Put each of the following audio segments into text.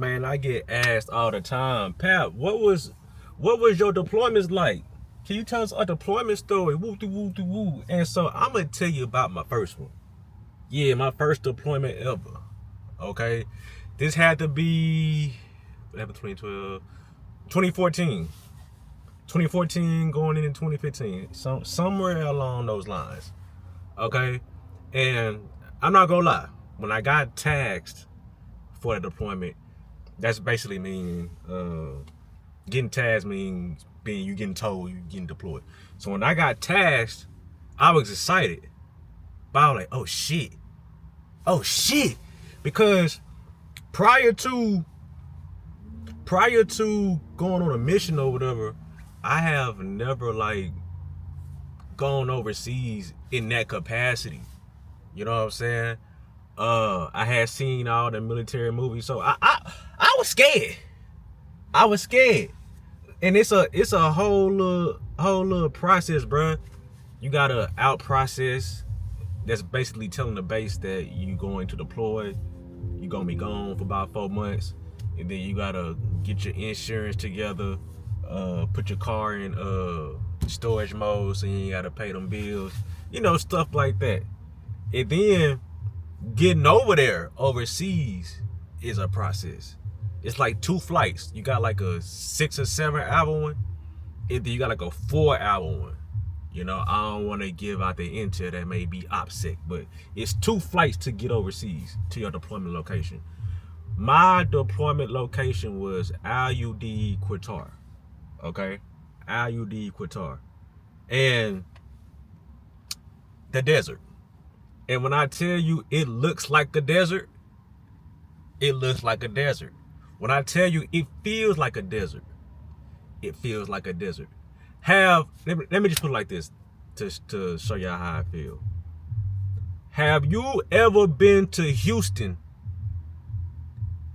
Man, I get asked all the time, Pat, what was your deployments like? Can you tell us a deployment story? Woo doo woo doo woo. And so I'm gonna tell you about my first one. Yeah, my first deployment ever. Okay. This had to be 2012, 2014. 2014 going into 2015. Somewhere along those lines. Okay. And I'm not gonna lie, when I got taxed for the deployment, that's basically mean getting tasked means being you getting told you getting deployed. So when I got tasked, I was excited. But I was like, oh shit, because prior to going on a mission or whatever, I have never like gone overseas in that capacity. You know what I'm saying? I had seen all the military movies, so I was scared. I was scared. And it's a whole little process, bruh. You gotta out process. That's basically telling the base that you going to deploy. You gonna be gone for about 4 months, and then you gotta get your insurance together. Put your car in storage mode so you ain't gotta pay them bills. You know, stuff like that. And then getting over there overseas is a process. It's like 2 flights. You got like a 6 or 7 hour one, and then you got like a 4 hour one. You know, I don't want to give out the intel that may be OPSEC, but it's 2 flights to get overseas to your deployment location. My deployment location was IUD Qatar. Okay? IUD Qatar. And the desert. And when I tell you it looks like a desert, it looks like a desert. When I tell you it feels like a desert, it feels like a desert. Let me just put it like this to show y'all how I feel. Have you ever been to Houston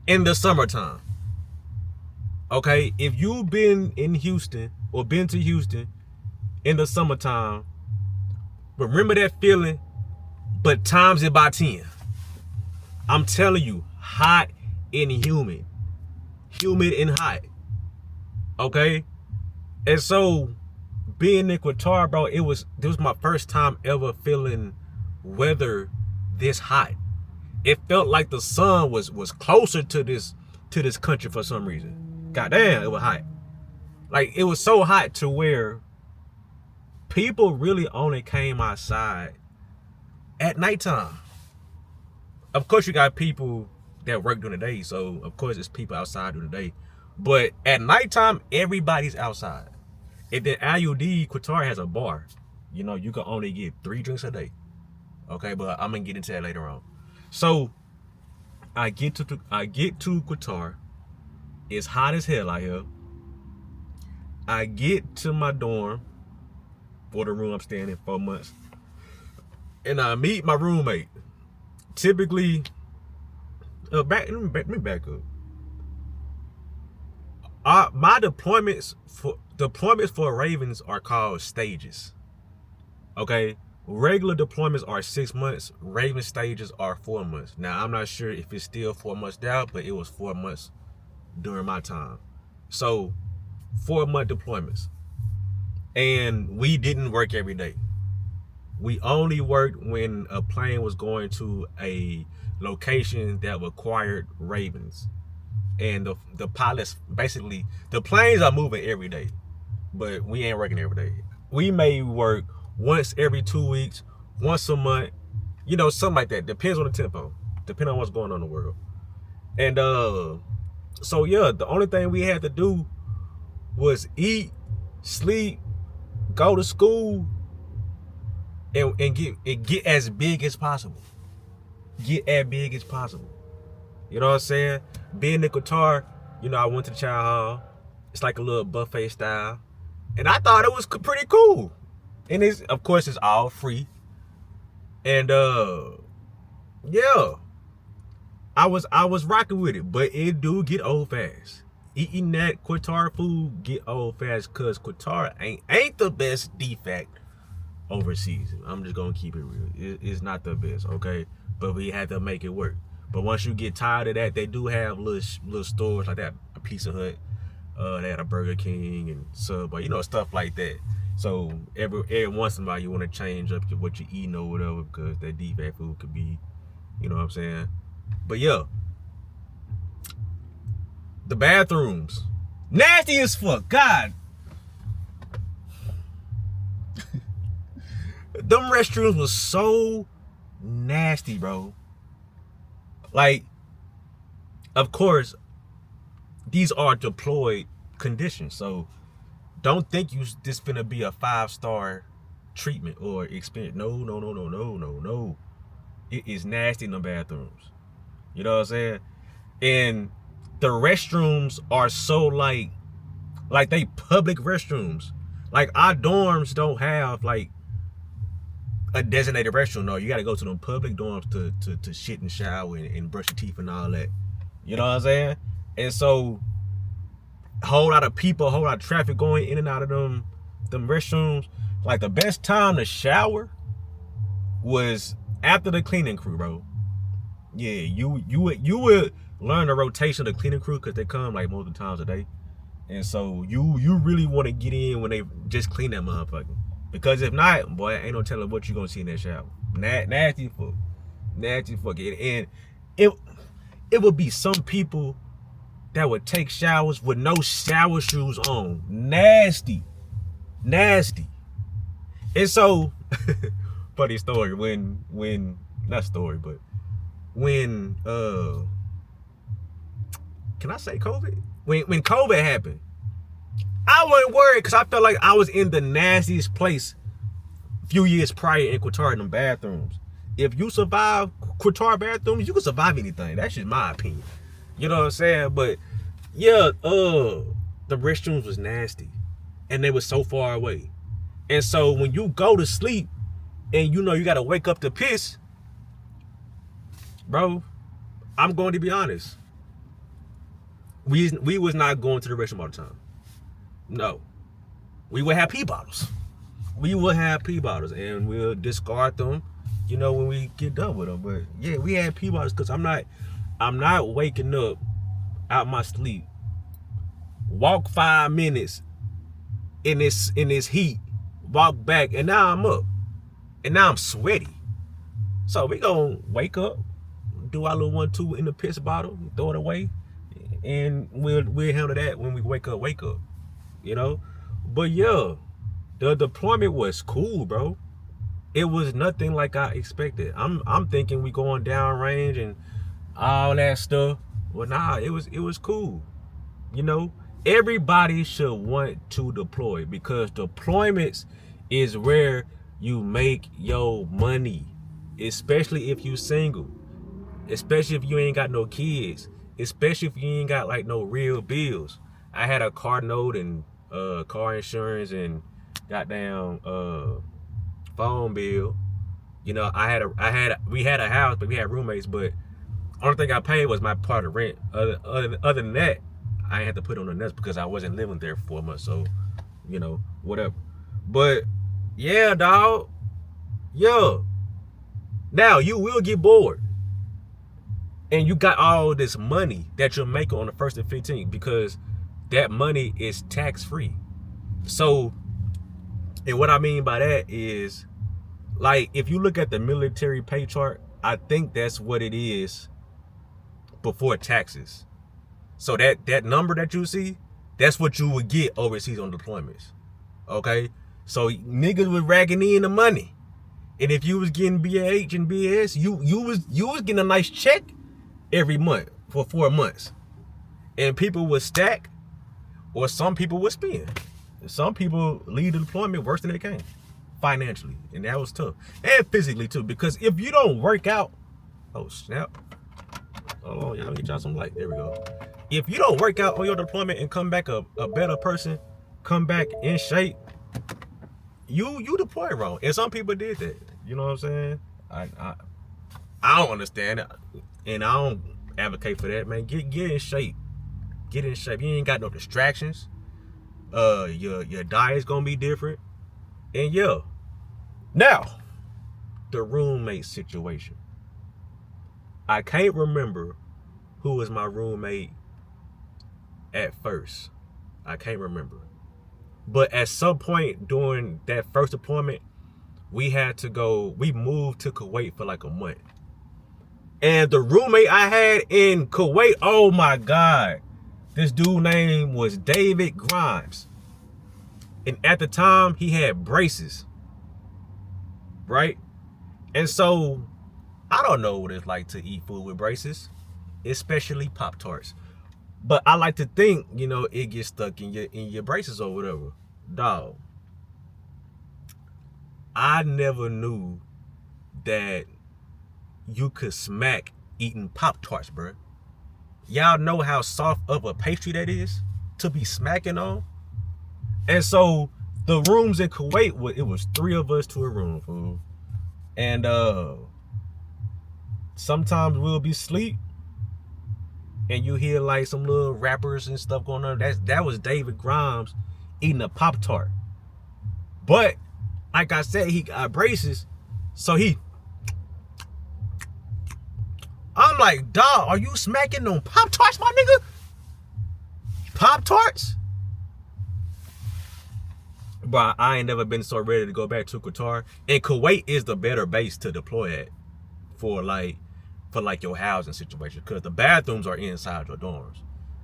in the summertime? Okay, if you've been in Houston or been to Houston in the summertime, remember that feeling, but times it by 10. I'm telling you, hot and humid. Humid and hot. Okay? And so, being in Qatar, bro, this was my first time ever feeling weather this hot. It felt like the sun was closer to this country for some reason. Goddamn, it was hot. Like, it was so hot to where people really only came outside at nighttime. Of course, you got people that work during the day, so of course it's people outside during the day. But at nighttime, everybody's outside. And then IUD Qatar has a bar. You know, you can only get 3 drinks a day. Okay, but I'm gonna get into that later on. So I get to Qatar. It's hot as hell out here. I get to my dorm for the room I'm staying in 4 months, and I meet my roommate. Typically, let me back up. My deployments for Ravens are called stages. Okay, regular deployments are 6 months. Raven stages are 4 months. Now I'm not sure if it's still 4 months now, but it was 4 months during my time. So 4-month deployments, and we didn't work every day. We only worked when a plane was going to a location that required Ravens. And the pilots, basically, the planes are moving every day, but we ain't working every day. We may work once every 2 weeks, once a month, you know, something like that. Depends on the tempo, depending on what's going on in the world. And so yeah, the only thing we had to do was eat, sleep, go to school, and get as big as possible. Get as big as possible. You know what I'm saying? Being in Qatar, you know, I went to the child hall. It's like a little buffet style, and I thought it was pretty cool. And of course, it's all free. And yeah, I was rocking with it, but it do get old fast. Eating that Qatar food get old fast, cause Qatar ain't the best defect overseas. I'm just gonna keep it real. It's not the best, okay? But we had to make it work. But once you get tired of that, they do have little stores like that, a Pizza Hut, they had a Burger King and Subway, you know, stuff like that. So every once in a while you want to change up what you eating or whatever, because that deep fat food could be, you know what I'm saying? But yeah, the bathrooms, nasty as fuck. God, them restrooms was so nasty, bro. Like, of course, these are deployed conditions, so don't think this finna be a 5-star treatment or experience. No. It is nasty in the bathrooms. You know what I'm saying? And the restrooms are so like they public restrooms. Like, our dorms don't have like a designated restroom. No, you gotta go to them public dorms to shit and shower and brush your teeth and all that. You know what I'm saying? And so, a whole lot of people, a whole lot of traffic going in and out of them restrooms. Like, the best time to shower was after the cleaning crew, bro. Yeah, you would learn the rotation of the cleaning crew, because they come like multiple times a day. And so you really want to get in when they just clean that motherfucker. Because if not, boy, ain't no telling what you gonna see in that shower. Nasty fuck. Nasty fuck. And it would be some people that would take showers with no shower shoes on. Nasty. And so, funny story, when not story, but when can I say COVID? When COVID happened, I wasn't worried, because I felt like I was in the nastiest place a few years prior in Qatar, in them bathrooms. If you survive Qatar bathrooms, you can survive anything. That's just my opinion. You know what I'm saying? But yeah, the restrooms was nasty, and they were so far away. And so when you go to sleep and you know you gotta wake up to piss, bro, I'm going to be honest. We was not going to the restroom all the time. No. We would have pee bottles. And we'll discard them, you know, when we get done with them. But yeah, we had pee bottles, because I'm not waking up out my sleep, walk 5 minutes in this heat, walk back, and now I'm up. And now I'm sweaty. So we gonna wake up, do our little 1-2 in the piss bottle, throw it away, and we'll handle that when we wake up, you know? But yeah, the deployment was cool, bro. It was nothing like I expected. I'm thinking we going down range and all that stuff. Well, nah, it was cool. You know, everybody should want to deploy, because deployments is where you make your money, especially if you single, especially if you ain't got no kids, especially if you ain't got like no real bills. I had a car note and car insurance and goddamn phone bill. You know, we had a house, but we had roommates, but only thing I paid was my part of rent. Other than that, I had to put on the nuts because I wasn't living there for 4 months. So, you know, whatever. But yeah, dog. Yo. Now you will get bored. And you got all this money that you're making on the 1st and 15th, because that money is tax-free. So, and what I mean by that is, like, if you look at the military pay chart, I think that's what it is before taxes. So that number that you see, that's what you would get overseas on deployments. Okay? So niggas was ragging in the money. And if you was getting BAH and BS, you was getting a nice check every month for 4 months. And people would stack, or some people would spend. Some people leave the deployment worse than they came, financially. And that was tough. And physically too, because if you don't work out, oh snap. Hold on, y'all, get y'all some light. There we go. If you don't work out on your deployment and come back a better person, come back in shape, you deploy wrong. And some people did that. You know what I'm saying? I don't understand it. And I don't advocate for that, man. Get in shape. Get in shape. You ain't got no distractions. Your diet's gonna be different. And yeah. Now, the roommate situation. I can't remember who was my roommate at first. I can't remember. But at some point during that first deployment, we moved to Kuwait for like a month. And the roommate I had in Kuwait, oh my God, this dude name was David Grimes. And at the time, he had braces, right? And so, I don't know what it's like to eat food with braces, especially Pop-Tarts. But I like to think, it gets stuck in your braces or whatever. Dog, I never knew that you could smack eating Pop-Tarts, bro. Y'all know how soft of a pastry that is to be smacking on? And so the rooms in Kuwait, it was 3 of us to a room, fool. And sometimes we'll be asleep and you hear like some little rappers and stuff going on. That was David Grimes eating a Pop-Tart. But like I said, he got braces, so I'm like, dog, are you smacking on Pop-Tarts, my nigga? Pop-Tarts? But I ain't never been so ready to go back to Qatar. And Kuwait is the better base to deploy at for your housing situation, because the bathrooms are inside your dorms.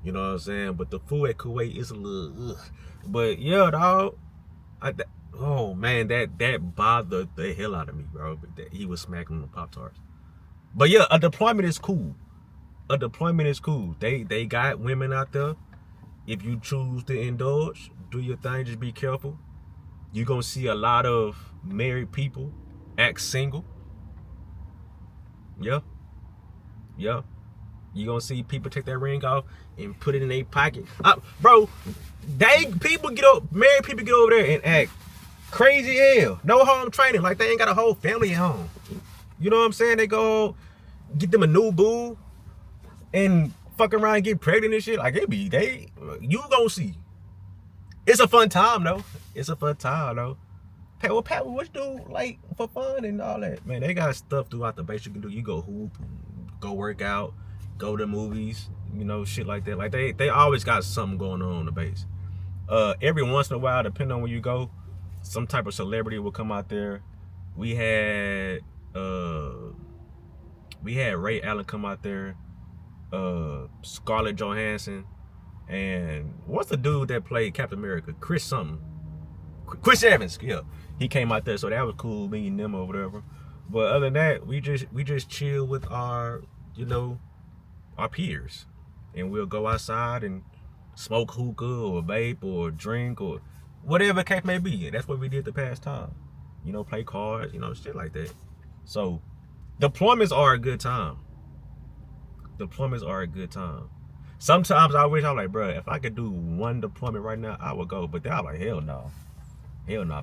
You know what I'm saying? But the food at Kuwait is a little ugh. But yeah, dog. Oh man, that bothered the hell out of me, bro. That he was smacking on the Pop-Tarts. But yeah, a deployment is cool. A deployment is cool. They got women out there. If you choose to indulge, do your thing. Just be careful. You're gonna see a lot of married people act single. Yeah. You're gonna see people take that ring off and put it in their pocket. Bro, married people get over there and act crazy hell. No home training, like they ain't got a whole family at home. You know what I'm saying? They go get them a new boo and fuck around and get pregnant and shit. Like you gonna see. It's a fun time though. Pat, what you do like for fun and all that? Man, they got stuff throughout the base you can do. You go hoop, go work out, go to movies, shit like that. Like they always got something going on the base. Every once in a while, depending on where you go, some type of celebrity will come out there. We had Ray Allen come out there, Scarlett Johansson, and what's the dude that played Captain America? Chris Evans, yeah. He came out there, so that was cool meeting them or whatever. But other than that, we just chill with our peers, and we'll go outside and smoke hookah or vape or drink or whatever the case may be. And that's what we did the past time. Play cards, shit like that. So deployments are a good time. Sometimes I wish, I'm like, bro, if I could do one deployment right now, I would go. But then I'm like, hell no,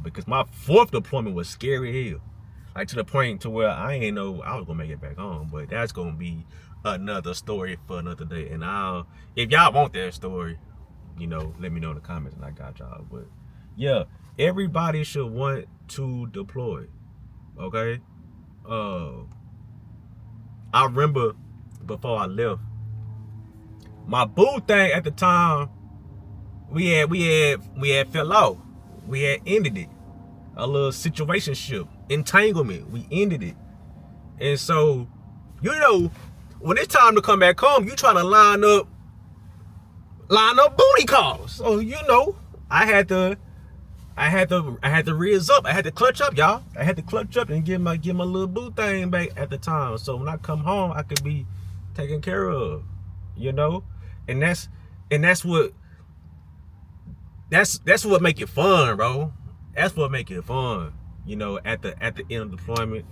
because my 4th deployment was scary hell. Like to the point to where I ain't know I was gonna make it back home. But that's gonna be another story for another day. And if y'all want that story, let me know in the comments and I got y'all. But yeah, everybody should want to deploy. Okay? I remember before I left, my boo thing at the time, we had fell off. We had ended it. A little situationship, entanglement. We ended it. And so, when it's time to come back home, you trying to line up booty calls. So I had to raise up. I had to clutch up, y'all. I had to clutch up and get my little boo thing back at the time. So when I come home, I could be taken care of. And that's what make it fun, bro. That's what make it fun. At the end of deployment,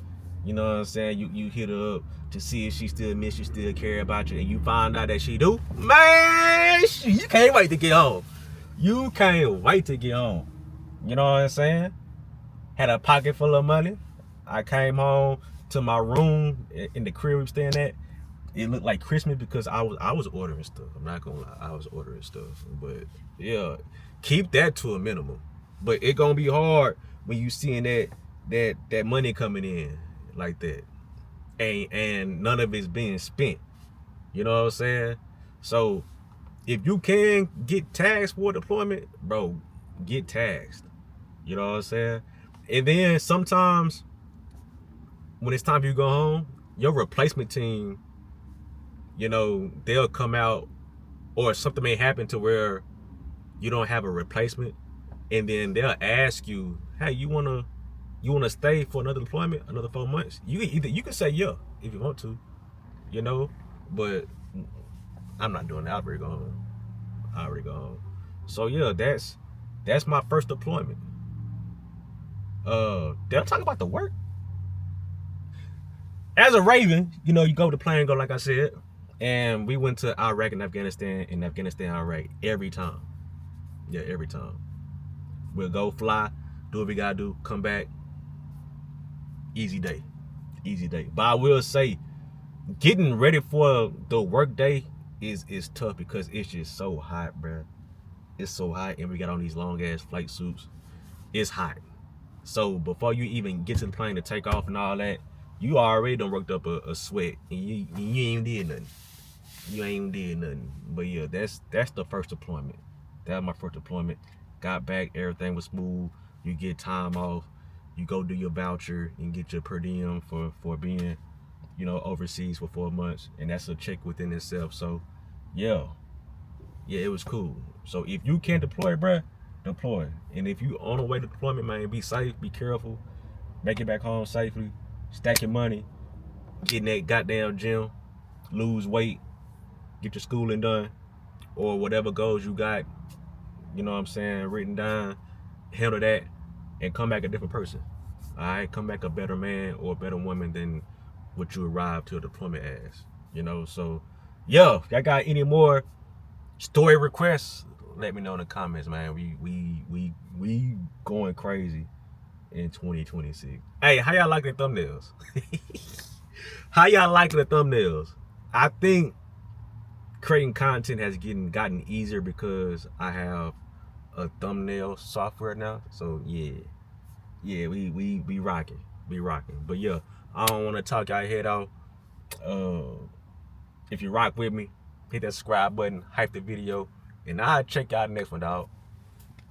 you know what I'm saying? You hit her up to see if she still miss you, still care about you, and you find out that she do. Man, you can't wait to get home. You can't wait to get home. You know what I'm saying? Had a pocket full of money. I came home to my room in the crib we were staying at. It looked like Christmas because I was ordering stuff. I'm not gonna lie, I was ordering stuff. But yeah, keep that to a minimum. But it gonna be hard when you seeing that money coming in like that. and none of it's being spent. You know what I'm saying? So if you can get taxed for deployment, bro, get taxed. You know what I'm saying? And then sometimes when it's time for you to go home, your replacement team, you know, they'll come out, or something may happen to where you don't have a replacement, and then they'll ask you, hey, you wanna stay for another deployment, another 4 months? You can say yeah if you want to, you know, but I'm not doing that. I already go home. So yeah, that's my first deployment. Did I talk about the work? As a Raven, you know, you go to plane, go like I said, and we went to Iraq and Afghanistan, Iraq every time. Yeah, every time. We'll go fly, do what we gotta do, come back. Easy day. Easy day. But I will say, getting ready for the work day is tough because it's just so hot, bruh. It's so hot, and we got on these long ass flight suits. It's hot. So before you even get to the plane to take off and all that, you already done worked up a sweat, and you ain't even did nothing. You ain't even did nothing. But yeah, that's the first deployment. That was my first deployment. Got back, everything was smooth. You get time off. You go do your voucher and get your per diem for being, you know, overseas for 4 months, and that's a check within itself. So yeah, it was cool. So if you can deploy, bruh, deploy. And if you on the way to deployment, man, be safe, be careful, make it back home safely, stack your money, get in that goddamn gym, lose weight, get your schooling done, or whatever goals you got, you know what I'm saying, written down, handle that, and come back a different person. All right, come back a better man or a better woman than what you arrived to a deployment as. You know, so yo, if y'all got any more story requests, let me know in the comments, man. We going crazy in 2026. Hey, how y'all like the thumbnails? How y'all like the thumbnails? I think creating content has gotten easier because I have a thumbnail software now. So yeah, we rocking, But yeah, I don't want to talk y'all head out. If you rock with me, hit that subscribe button, hype the video, and I'll check y'all next one, dog.